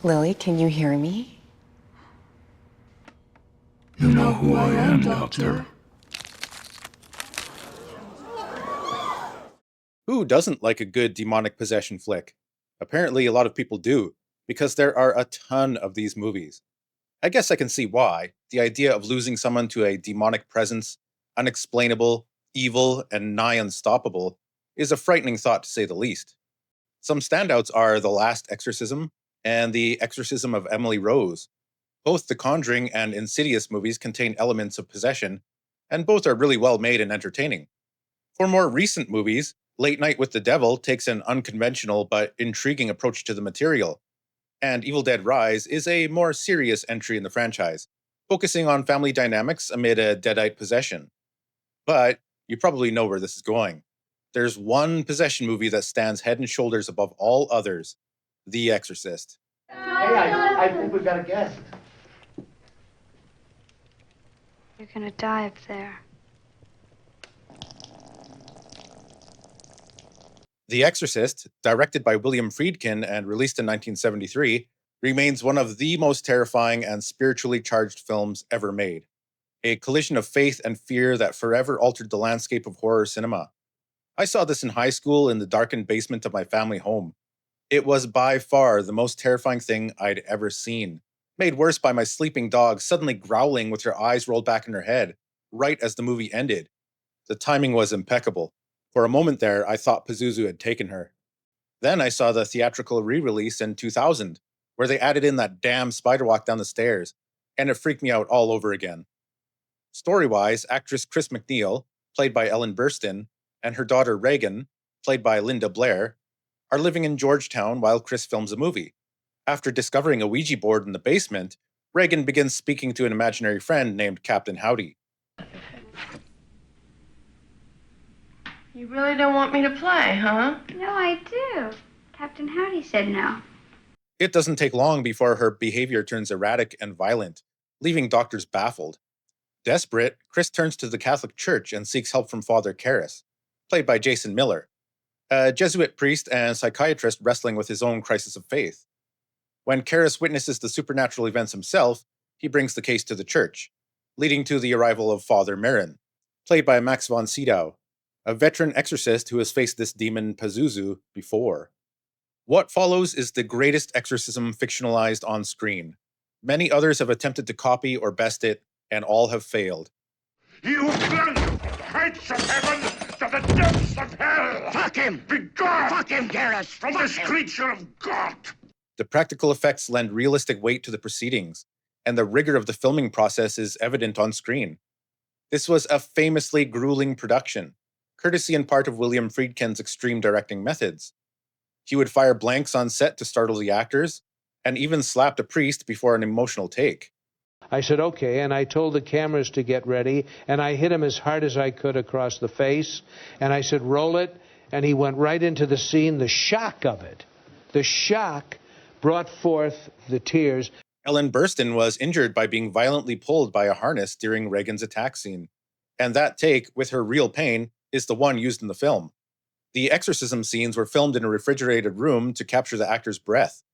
Lily, can you hear me? You know who I am, Doctor. Who doesn't like a good demonic possession flick? Apparently, a lot of people do, because there are a ton of these movies. I guess I can see why. The idea of losing someone to a demonic presence, unexplainable, evil, and nigh unstoppable, is a frightening thought to say the least. Some standouts are The Last Exorcism and The Exorcism of Emily Rose. Both the Conjuring and Insidious movies contain elements of possession, and both are really well made and entertaining. For more recent movies, Late Night with the Devil takes an unconventional but intriguing approach to the material, and Evil Dead Rise is a more serious entry in the franchise, focusing on family dynamics amid a deadite possession. But you probably know where this is going. There's one possession movie that stands head and shoulders above all others: The Exorcist. Hey, I think we've got a guest. You're gonna die up there. The Exorcist, directed by William Friedkin and released in 1973, remains one of the most terrifying and spiritually charged films ever made. A collision of faith and fear that forever altered the landscape of horror cinema. I saw this in high school in the darkened basement of my family home. It was by far the most terrifying thing I'd ever seen, made worse by my sleeping dog suddenly growling with her eyes rolled back in her head, right as the movie ended. The timing was impeccable. For a moment there, I thought Pazuzu had taken her. Then I saw the theatrical re-release in 2000, where they added in that damn spider walk down the stairs, and it freaked me out all over again. Story-wise, actress Chris McNeil, played by Ellen Burstyn, and her daughter Reagan, played by Linda Blair, are living in Georgetown while Chris films a movie. After discovering a Ouija board in the basement, Reagan begins speaking to an imaginary friend named Captain Howdy. You really don't want me to play, huh? No, I do. Captain Howdy said no. It doesn't take long before her behavior turns erratic and violent, leaving doctors baffled. Desperate, Chris turns to the Catholic Church and seeks help from Father Karras, played by Jason Miller, a Jesuit priest and psychiatrist wrestling with his own crisis of faith. When Karras witnesses the supernatural events himself, he brings the case to the church, leading to the arrival of Father Merrin, played by Max von Sydow, a veteran exorcist who has faced this demon Pazuzu before. What follows is the greatest exorcism fictionalized on screen. Many others have attempted to copy or best it, and all have failed. You plunge heights of heaven to the depths of hell! Fuck him! Begone! Fuck him, Garrus! From this creature of God! The practical effects lend realistic weight to the proceedings, and the rigor of the filming process is evident on screen. This was a famously grueling production, courtesy in part of William Friedkin's extreme directing methods. He would fire blanks on set to startle the actors, and even slapped a priest before an emotional take. I said, okay, and I told the cameras to get ready, and I hit him as hard as I could across the face, and I said, roll it, and he went right into the scene. The shock of it, the shock brought forth the tears. Ellen Burstyn was injured by being violently pulled by a harness during Reagan's attack scene, and that take, with her real pain, is the one used in the film. The exorcism scenes were filmed in a refrigerated room to capture the actor's breath,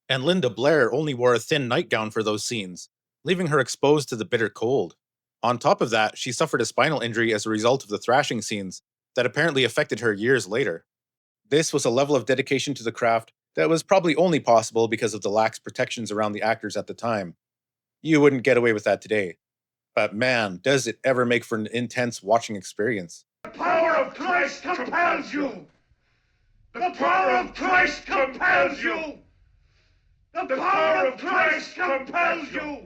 and Linda Blair only wore a thin nightgown for those scenes, leaving her exposed to the bitter cold. On top of that, she suffered a spinal injury as a result of the thrashing scenes that apparently affected her years later. This was a level of dedication to the craft that was probably only possible because of the lax protections around the actors at the time. You wouldn't get away with that today. But man, does it ever make for an intense watching experience. The power of Christ compels you! The power of Christ compels you! The power of Christ compels you!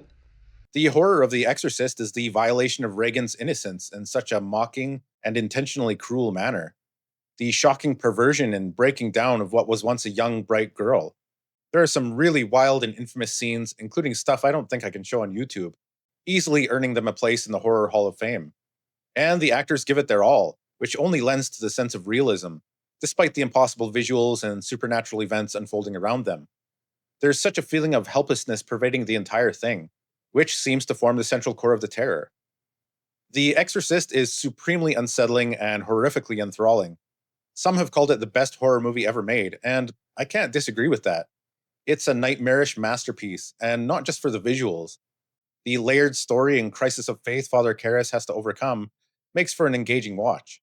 The horror of The Exorcist is the violation of Reagan's innocence in such a mocking and intentionally cruel manner. The shocking perversion and breaking down of what was once a young, bright girl. There are some really wild and infamous scenes, including stuff I don't think I can show on YouTube, easily earning them a place in the Horror Hall of Fame. And the actors give it their all, which only lends to the sense of realism, despite the impossible visuals and supernatural events unfolding around them. There's such a feeling of helplessness pervading the entire thing, which seems to form the central core of the terror. The Exorcist is supremely unsettling and horrifically enthralling. Some have called it the best horror movie ever made, and I can't disagree with that. It's a nightmarish masterpiece, and not just for the visuals. The layered story and crisis of faith Father Karras has to overcome makes for an engaging watch.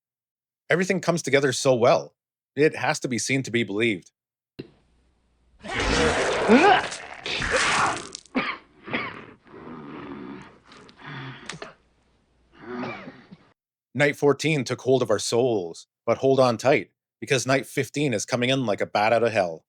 Everything comes together so well. It has to be seen to be believed. Night 14 took hold of our souls, but hold on tight, because night 15 is coming in like a bat out of hell.